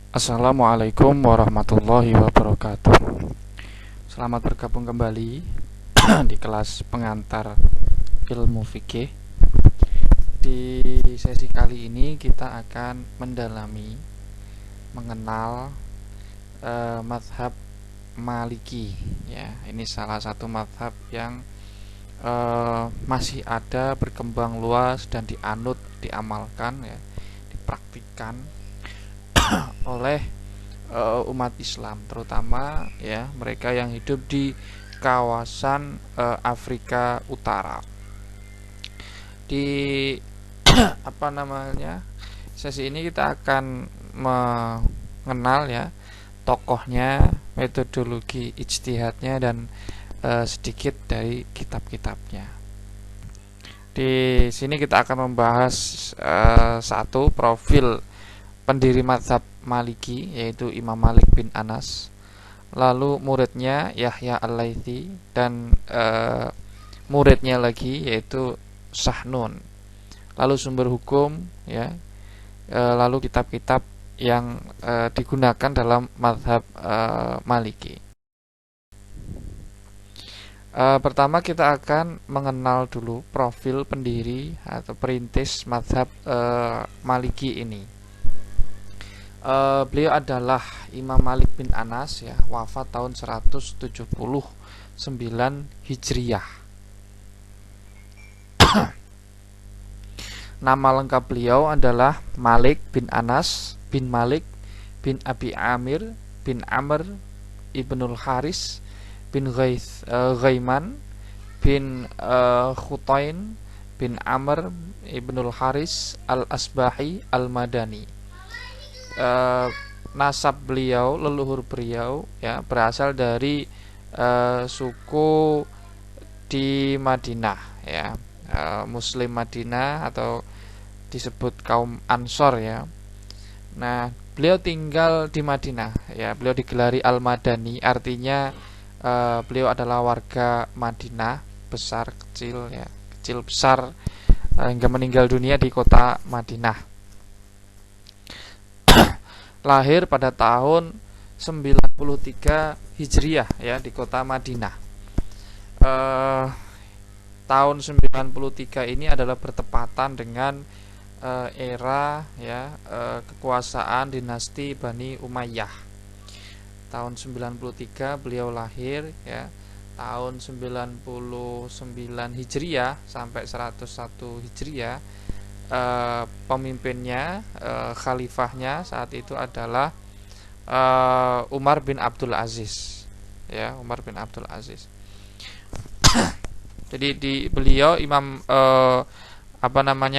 Assalamualaikum warahmatullahi wabarakatuh. Selamat bergabung kembali di kelas pengantar ilmu fikih. Di sesi kali ini kita akan mendalami mengenal mazhab Maliki. Ya, ini salah satu mazhab yang masih ada, berkembang luas dan dianut, diamalkan, ya, dipraktikkan oleh umat Islam, terutama ya mereka yang hidup di kawasan Afrika Utara. Di sesi ini kita akan mengenal ya tokohnya, metodologi ijtihadnya, dan sedikit dari kitab-kitabnya. Di sini kita akan membahas satu profil pendiri mazhab Maliki, yaitu Imam Malik bin Anas, lalu muridnya Yahya Al-Laitsi, dan muridnya lagi yaitu Sahnun, lalu sumber hukum, ya, lalu kitab-kitab yang digunakan dalam mazhab Maliki. Pertama kita akan mengenal dulu profil pendiri atau perintis mazhab Maliki ini. Beliau adalah Imam Malik bin Anas, ya, wafat tahun 179 Hijriyah. Nama lengkap beliau adalah Malik bin Anas bin Malik bin Abi Amir bin Amr ibnul Haris bin Ghaiman bin Khutain bin Amr ibnul Haris al-Asbahi al-Madani. Nasab beliau, leluhur beliau, ya, berasal dari suku di Madinah, ya, Muslim Madinah atau disebut kaum Ansor, ya. Nah, beliau tinggal di Madinah, ya. Beliau digelari Al-Madani, artinya beliau adalah warga Madinah, besar kecil, ya, kecil besar, hingga meninggal dunia di kota Madinah. Lahir pada tahun 93 Hijriyah, ya, di kota Madinah. Tahun 93 ini adalah bertepatan dengan era, ya, kekuasaan dinasti Bani Umayyah. Tahun 93 beliau lahir, ya. Tahun 99 Hijriyah sampai 101 Hijriyah, pemimpinnya, khalifahnya saat itu adalah Umar bin Abdul Aziz, ya, Umar bin Abdul Aziz. Jadi beliau Imam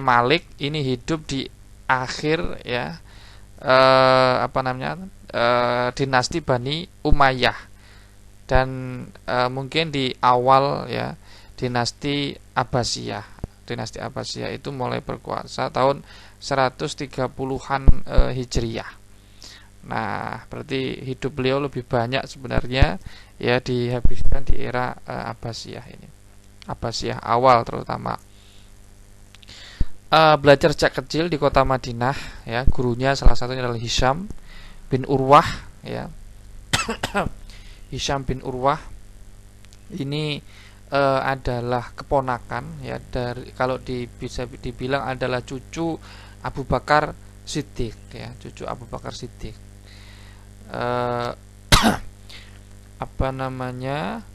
Malik ini hidup di akhir, ya, dinasti Bani Umayyah, dan mungkin di awal, ya, dinasti Abbasiyah. Dinasti Abbasiyah itu mulai berkuasa tahun 130-an Hijriyah. Nah, berarti hidup beliau lebih banyak sebenarnya, ya, dihabiskan di era Abbasiyah ini. Abbasiyah awal terutama. Belajar sejak kecil di kota Madinah, ya. Gurunya salah satunya adalah Hisham bin Urwah, ya. Hisham bin Urwah ini adalah keponakan, ya, dari, kalau bisa dibilang adalah cucu Abu Bakar Siddiq, ya, cucu Abu Bakar Siddiq.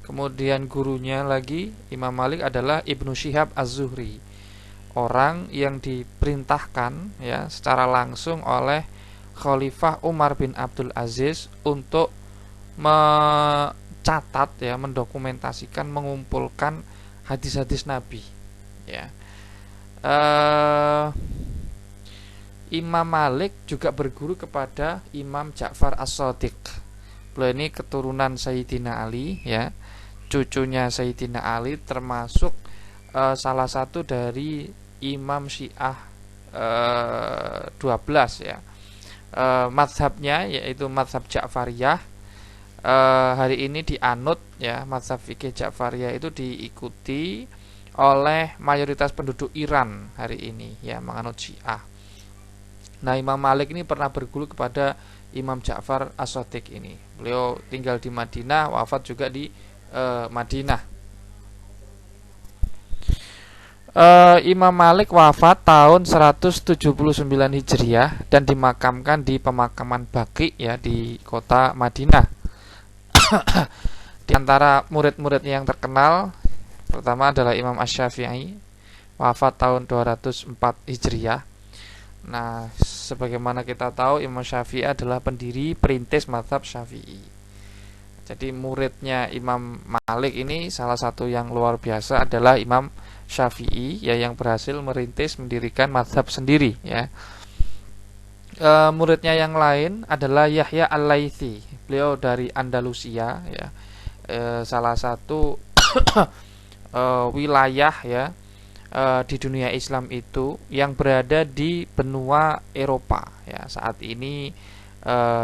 Kemudian gurunya lagi Imam Malik adalah Ibnu Syihab Az-Zuhri, orang yang diperintahkan, ya, secara langsung oleh Khalifah Umar bin Abdul Aziz untuk mencatat, ya, mendokumentasikan, mengumpulkan hadis-hadis Nabi, ya. Imam Malik juga berguru kepada Imam Ja'far As-Shadiq. Beliau ini keturunan Sayyidina Ali, ya, cucunya Sayyidina Ali, termasuk salah satu dari Imam Syiah 12, ya. Mazhabnya yaitu mazhab Ja'fariyah. Hari ini dianut, ya, mazhab fikih Ja'fariyah itu diikuti oleh mayoritas penduduk Iran hari ini, ya, menganut Syiah. Nah, Imam Malik ini pernah berguru kepada Imam Ja'far As-Shadiq ini. Beliau tinggal di Madinah, wafat juga di Madinah. Imam Malik wafat tahun 179 Hijriah dan dimakamkan di pemakaman Baqi ya di kota Madinah. Di antara murid-muridnya yang terkenal pertama adalah Imam Asy-Syafi'i, wafat tahun 204 Hijriah. Nah, sebagaimana kita tahu Imam Syafi'i adalah pendiri perintis mazhab Syafi'i. Jadi muridnya Imam Malik ini salah satu yang luar biasa adalah Imam Syafi'i ya, yang berhasil merintis mendirikan mazhab sendiri ya. Muridnya yang lain adalah Yahya Al-Laitsi. Beliau dari Andalusia ya. Salah satu wilayah ya di dunia Islam itu yang berada di benua Eropa ya. Saat ini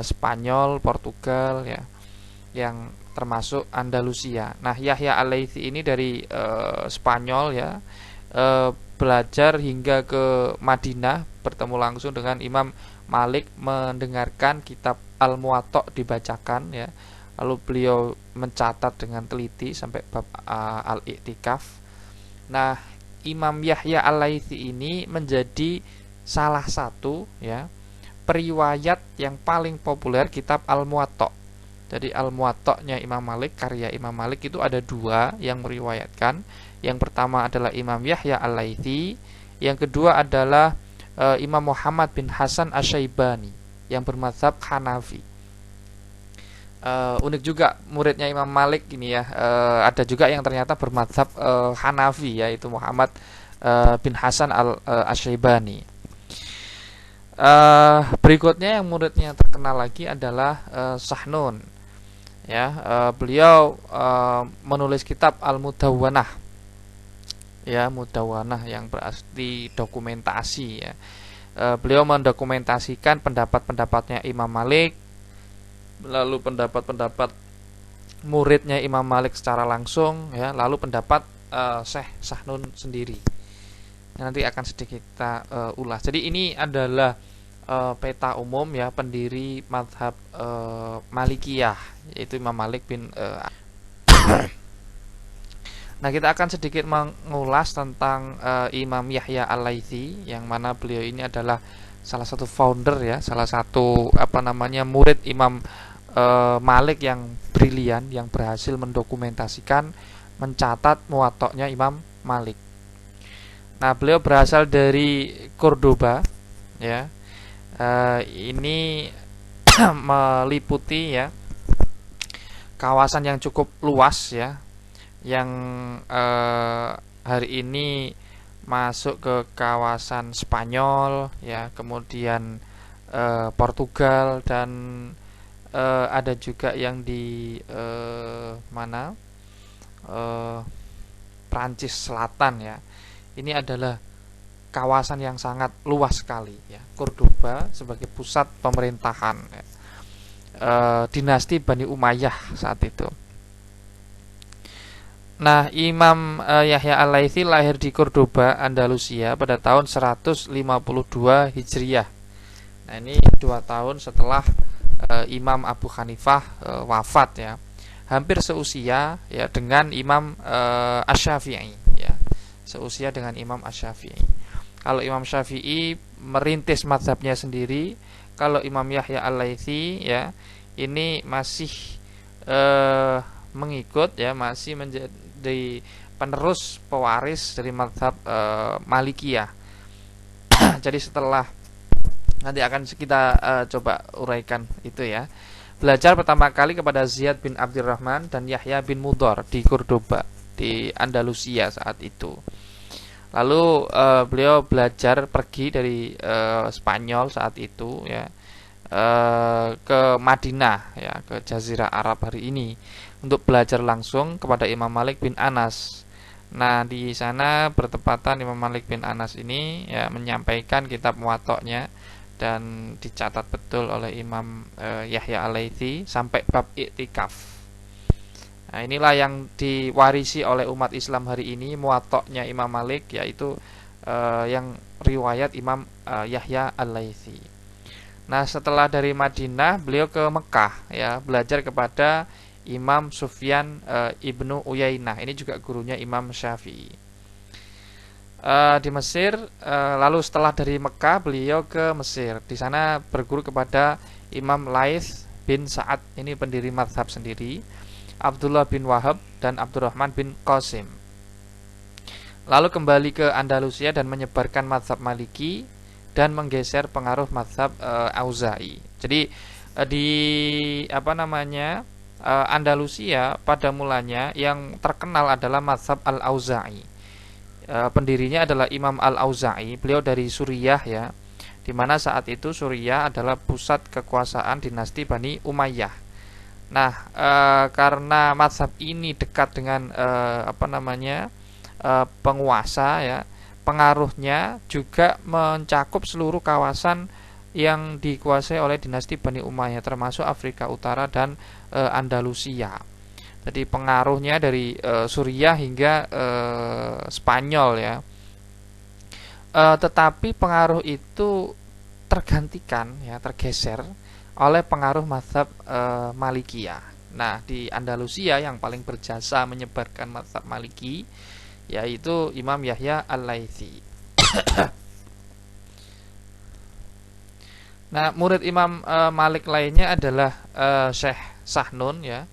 Spanyol, Portugal ya, yang termasuk Andalusia. Nah, Yahya Al-Laitsi ini dari Spanyol ya, belajar hingga ke Madinah, bertemu langsung dengan Imam Malik, mendengarkan kitab Al-Muwatta dibacakan ya. Lalu beliau mencatat dengan teliti sampai bab Al-I'tikaf. Nah, Imam Yahya Al-Laitsi ini menjadi salah satu ya periwayat yang paling populer kitab Al-Muwatta. Jadi Al-Muwatta'nya Imam Malik, karya Imam Malik itu ada dua yang meriwayatkan. Yang pertama adalah Imam Yahya Al-Laitsi, yang kedua adalah Imam Muhammad bin Hasan Asy-Syaibani yang bermadzhab Hanafi. Unik juga muridnya Imam Malik ini ya, ada juga yang ternyata bermadzhab Hanafi, yaitu Muhammad bin Hasan Asy-Syaibani. Berikutnya yang muridnya terkenal lagi adalah Sahnun ya. Beliau menulis kitab Al-Mudawwanah ya, Mudawwanah yang berarti dokumentasi ya. Beliau mendokumentasikan pendapat-pendapatnya Imam Malik, lalu pendapat-pendapat muridnya Imam Malik secara langsung ya, lalu pendapat Syekh Sahnun sendiri. Nanti akan sedikit kita ulas. Jadi ini adalah peta umum ya pendiri mazhab Malikiyah, yaitu Imam Malik bin Nah, kita akan sedikit mengulas tentang Imam Yahya Al-Laitsi, yang mana beliau ini adalah salah satu founder ya, salah satu murid Imam Malik yang brilian, yang berhasil mendokumentasikan, mencatat Muwatta'nya Imam Malik. Nah, beliau berasal dari Cordoba ya. Ini meliputi ya kawasan yang cukup luas ya, yang hari ini masuk ke kawasan Spanyol ya, kemudian Portugal, dan ada juga yang di Prancis Selatan ya. Ini adalah kawasan yang sangat luas sekali ya, Cordoba sebagai pusat pemerintahan ya, dinasti Bani Umayyah saat itu. Nah, Imam Yahya Al-Laitsi lahir di Cordoba, Andalusia pada tahun 152 Hijriah. Nah, ini 2 tahun setelah Imam Abu Hanifah wafat ya. Hampir seusia ya dengan Imam Asy-Syafi'i ya. Seusia dengan Imam Asy-Syafi'i. Kalau Imam Syafi'i merintis mazhabnya sendiri, kalau Imam Yahya Al-Laitsi ya ini masih mengikut ya, masih menjadi penerus pewaris dari mazhab Malikiyah. Jadi setelah nanti akan kita coba uraikan itu ya. Belajar pertama kali kepada Ziyad bin Abdurrahman dan Yahya bin Mudhar di Cordoba, di Andalusia saat itu. Lalu beliau belajar pergi dari Spanyol saat itu ya, ke Madinah ya, ke Jazirah Arab hari ini, untuk belajar langsung kepada Imam Malik bin Anas. Nah, di sana bertepatan Imam Malik bin Anas ini ya menyampaikan kitab Muwatta'nya, dan dicatat betul oleh Imam Yahya Al-Laitsi sampai bab I'tikaf. Nah, inilah yang diwarisi oleh umat Islam hari ini, Muwatta'nya Imam Malik, yaitu yang riwayat Imam Yahya Al-Laitsi. Nah, setelah dari Madinah beliau ke Mekah ya, belajar kepada Imam Sufyan Ibnu Uyainah. Ini juga gurunya Imam Syafi'i. Di Mesir, lalu setelah dari Mekah beliau ke Mesir. Di sana berguru kepada Imam Laits bin Sa'ad, ini pendiri mazhab sendiri, Abdullah bin Wahab dan Abdurrahman bin Qasim. Lalu kembali ke Andalusia dan menyebarkan mazhab Maliki dan menggeser pengaruh mazhab Auza'i. Jadi di Andalusia pada mulanya yang terkenal adalah mazhab Al-Auza'i. Pendirinya adalah Imam Al-Auza'i. Beliau dari Suriah ya, di mana saat itu Suriah adalah pusat kekuasaan dinasti Bani Umayyah. Nah, karena mazhab ini dekat dengan penguasa ya, pengaruhnya juga mencakup seluruh kawasan yang dikuasai oleh dinasti Bani Umayyah, termasuk Afrika Utara dan Andalusia. Jadi pengaruhnya dari Suriah hingga Spanyol ya. Tetapi pengaruh itu tergantikan ya, tergeser oleh pengaruh mazhab Malikiyah. Nah, di Andalusia yang paling berjasa menyebarkan mazhab Maliki yaitu Imam Yahya Al-Laitsi. Nah, murid Imam Malik lainnya adalah Syekh Sahnun ya.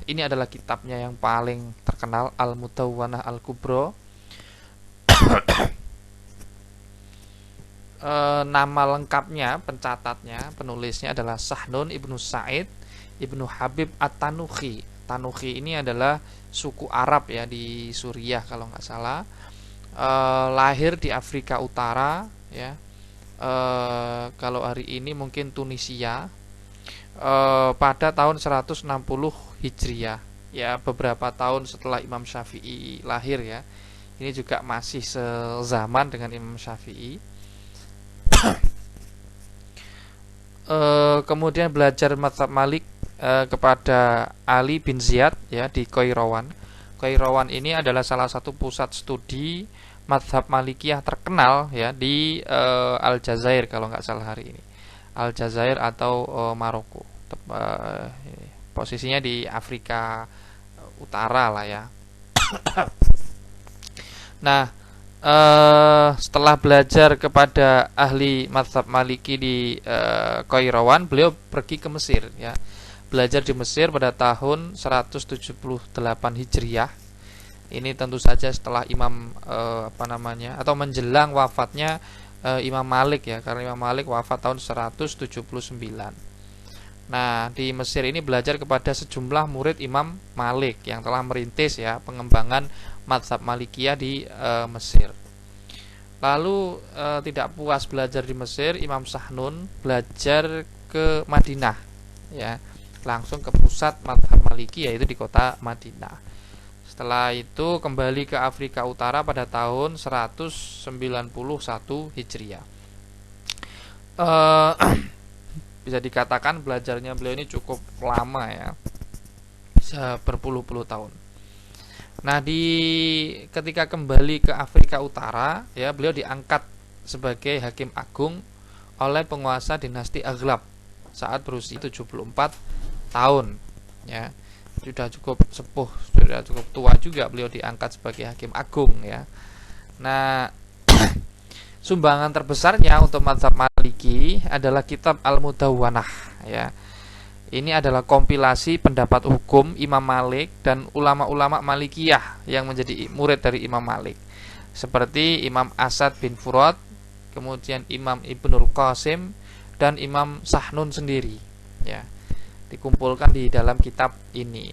Ini adalah kitabnya yang paling terkenal, Al-Mudawwanah Al-Kubra. Nama lengkapnya, pencatatnya, penulisnya adalah Sahnun Ibnu Sa'id Ibnu Habib At-Tanuhi. Tanuhi ini adalah suku Arab ya, di Suriah kalau nggak salah. Lahir di Afrika Utara ya. Kalau hari ini mungkin Tunisia. Pada tahun 160 Hijriah ya, beberapa tahun setelah Imam Syafi'i lahir ya. Ini juga masih sezaman dengan Imam Syafi'i. Kemudian belajar mazhab Malik kepada Ali bin Ziyad ya, di Qairawan. Qairawan ini adalah salah satu pusat studi mazhab Malikiyah terkenal ya, di Aljazair kalau nggak salah hari ini. Aljazair atau Maroko. Posisinya di Afrika Utara lah ya. Nah, setelah belajar kepada ahli mazhab Maliki di Qairawan, beliau pergi ke Mesir ya. Belajar di Mesir pada tahun 178 Hijriah. Ini tentu saja setelah Imam atau menjelang wafatnya Imam Malik ya, karena Imam Malik wafat tahun 179. Nah, di Mesir ini belajar kepada sejumlah murid Imam Malik yang telah merintis ya pengembangan mazhab Malikiyah di Mesir. Lalu tidak puas belajar di Mesir, Imam Sahnun belajar ke Madinah ya, langsung ke pusat mazhab Maliki yaitu di kota Madinah. Setelah itu kembali ke Afrika Utara pada tahun 191 Hijriah. Bisa dikatakan belajarnya beliau ini cukup lama ya, bisa berpuluh-puluh tahun. Nah, ketika kembali ke Afrika Utara ya, beliau diangkat sebagai hakim agung oleh penguasa dinasti Aghlab saat berusia 74 tahun ya. Sudah cukup sepuh, sudah cukup tua juga beliau diangkat sebagai hakim agung ya. Nah, sumbangan terbesarnya untuk mazhab Maliki adalah kitab Al-Mudawwanah ya. Ini adalah kompilasi pendapat hukum Imam Malik dan ulama-ulama Malikiyah yang menjadi murid dari Imam Malik, seperti Imam Asad bin Furat, kemudian Imam Ibnul Qasim dan Imam Sahnun sendiri ya. Dikumpulkan di dalam kitab ini.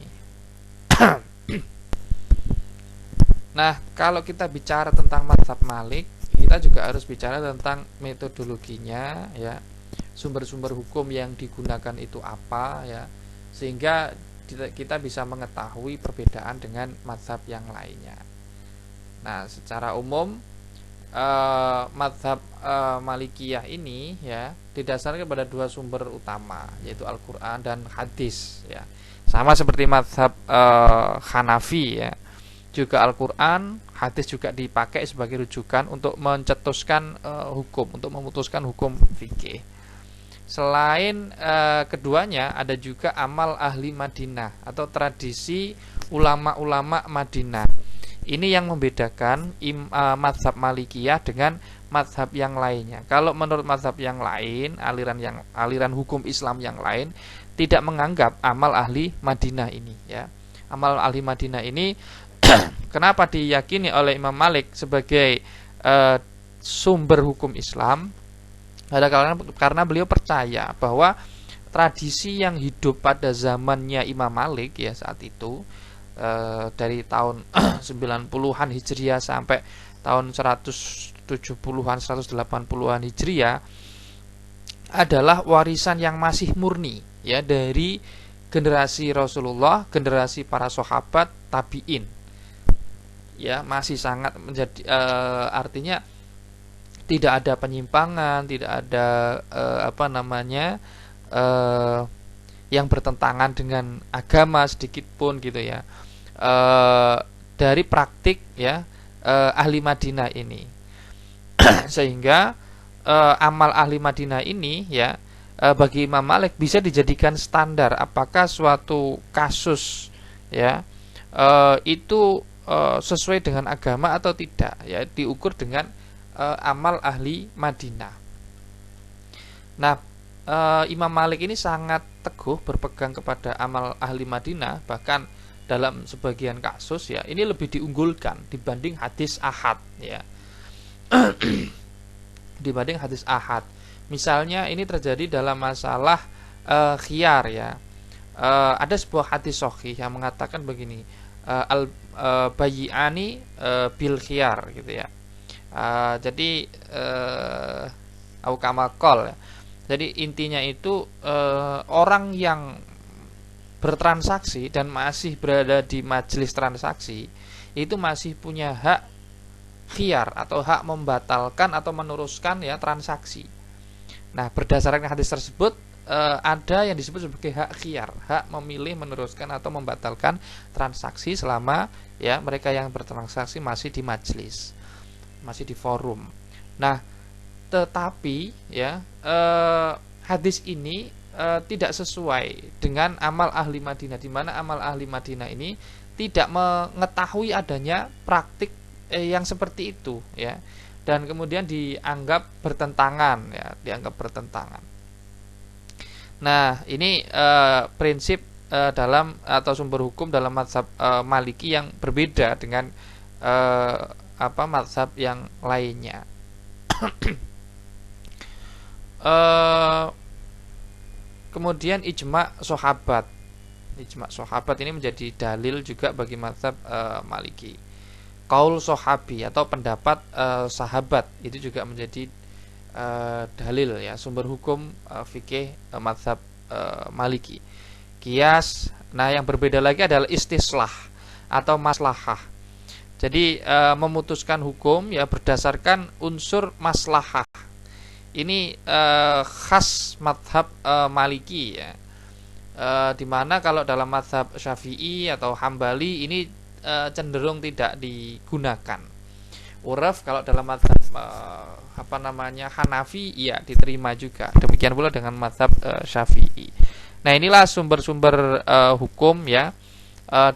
Nah, kalau kita bicara tentang mazhab Malik, kita juga harus bicara tentang metodologinya ya, sumber-sumber hukum yang digunakan itu apa ya, sehingga kita bisa mengetahui perbedaan dengan mazhab yang lainnya. Nah, secara umum mazhab Malikiyah ini ya didasarkan pada dua sumber utama, yaitu Al-Quran dan hadis ya. Sama seperti mazhab Hanafi ya. juga Al-Quran, hadis juga dipakai sebagai rujukan untuk mencetuskan hukum, untuk memutuskan hukum fikih. Selain keduanya, ada juga amal ahli Madinah atau tradisi ulama-ulama Madinah. Ini yang membedakan mazhab Malikiyah dengan mazhab yang lainnya. Kalau menurut mazhab yang lain, aliran hukum Islam yang lain tidak menganggap amal ahli Madinah ini, ya. Amal ahli Madinah ini kenapa diyakini oleh Imam Malik sebagai sumber hukum Islam? Karena beliau percaya bahwa tradisi yang hidup pada zamannya Imam Malik ya saat itu, dari tahun 90-an Hijriah sampai tahun 170-an 180-an Hijriah, adalah warisan yang masih murni ya dari generasi Rasulullah, generasi para sahabat, tabi'in. Ya, masih sangat menjadi artinya tidak ada penyimpangan, tidak ada yang bertentangan dengan agama sedikit pun gitu ya, dari praktik ya ahli Madinah ini. Sehingga amal ahli Madinah ini ya bagi Imam Malik bisa dijadikan standar apakah suatu kasus ya itu sesuai dengan agama atau tidak, ya diukur dengan amal ahli Madinah. Nah, Imam Malik ini sangat teguh berpegang kepada amal ahli Madinah, bahkan dalam sebagian kasus ya ini lebih diunggulkan dibanding hadis ahad ya. Dibanding hadis ahad. Misalnya ini terjadi dalam masalah khiyar ya. Ada sebuah hadis sahih yang mengatakan begini, al bayi'ani bil khiyar gitu ya. Jadi au kama qol. Jadi intinya itu orang yang bertransaksi dan masih berada di majelis transaksi itu masih punya hak khiyar atau hak membatalkan atau meneruskan ya transaksi. Nah, berdasarkan hadis tersebut ada yang disebut sebagai hak khiyar, hak memilih meneruskan atau membatalkan transaksi selama ya mereka yang bertransaksi masih di majelis, masih di forum. Nah, tetapi ya hadis ini tidak sesuai dengan amal ahli Madinah, di mana amal ahli Madinah ini tidak mengetahui adanya praktik yang seperti itu ya, dan kemudian dianggap bertentangan ya, dianggap bertentangan. Nah, ini prinsip dalam atau sumber hukum dalam mazhab Maliki yang berbeda dengan mazhab yang lainnya. Kemudian ijma' sahabat. Ijma' sahabat ini menjadi dalil juga bagi mazhab Maliki. Qaul sahabi atau pendapat sahabat itu juga menjadi dalil ya, sumber hukum fikih mazhab Maliki. Qiyas, nah yang berbeda lagi adalah istislah atau maslahah. Jadi memutuskan hukum ya berdasarkan unsur maslahah. Ini khas mazhab Maliki ya. Dimana kalau dalam mazhab Syafi'i atau Hambali ini cenderung tidak digunakan. Uraf kalau dalam mazhab Hanafi ya diterima juga. Demikian pula dengan mazhab Syafi'i. Nah, inilah sumber-sumber hukum ya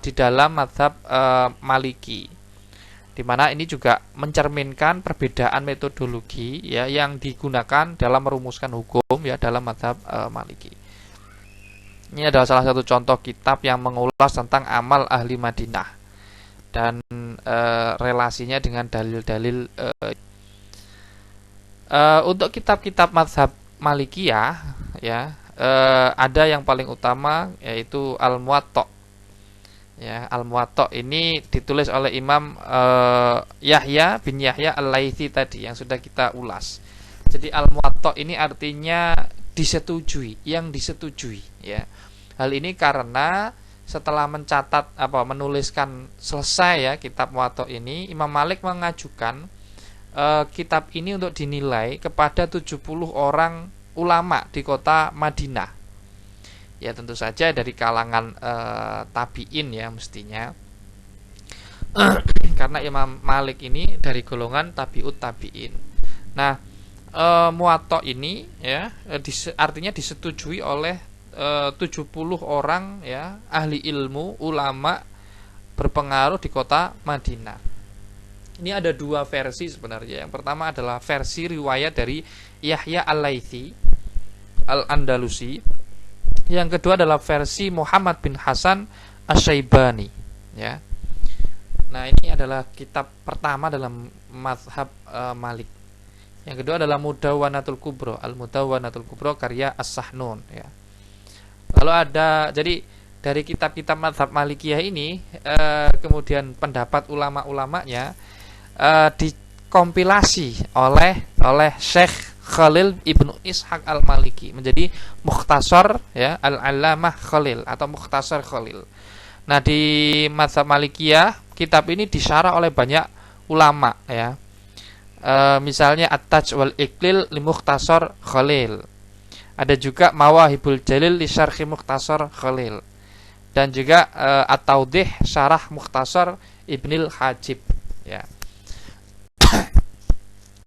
di dalam mazhab Maliki, di mana ini juga mencerminkan perbedaan metodologi ya yang digunakan dalam merumuskan hukum ya dalam mazhab Maliki. Ini adalah salah satu contoh kitab yang mengulas tentang amal ahli Madinah dan relasinya dengan dalil-dalil. Untuk kitab-kitab mazhab Malikiyah ya ada yang paling utama yaitu Al-Muwatta. Ya, Al-Muwatta ini ditulis oleh Imam Yahya bin Yahya Al-Laitsi tadi yang sudah kita ulas. Jadi Al-Muwatta ini artinya disetujui, yang disetujui ya. Hal ini karena setelah menuliskan selesai ya kitab Muwatta ini, Imam Malik mengajukan kitab ini untuk dinilai kepada 70 orang ulama di kota Madinah. Ya tentu saja dari kalangan tabi'in ya mestinya. Karena Imam Malik ini dari golongan tabi'ut tabi'in. Nah, Muwatta ini ya artinya disetujui oleh 70 orang ya ahli ilmu, ulama berpengaruh di kota Madinah. Ini ada dua versi sebenarnya. Yang pertama adalah versi riwayat dari Yahya Al-Laitsi Al-Andalusi. Yang kedua adalah versi Muhammad bin Hasan Asy-Syaibani ya. Nah, ini adalah kitab pertama dalam mazhab Malik. Yang kedua adalah Mudawwanatul Kubra, Al-Mudawwanatul Kubra karya As-Sahnun ya. Lalu ada, jadi dari kitab-kitab mazhab Malikiyah ini kemudian pendapat ulama-ulamanya dikompilasi oleh Syekh Khalil Ibnu Ishaq Al-Maliki menjadi Mukhtasar ya Al-Allamah Khalil atau Mukhtasar Khalil. Nah, di mazhab Malikiyah kitab ini disyarah oleh banyak ulama ya. Misalnya At-Taj wal Iqlil li Mukhtasar Khalil. Ada juga Mawahibul Jalil li Syarhi Mukhtasar Khalil. Dan juga At-Tawdih Syarah Mukhtasar Ibnil Hajib ya.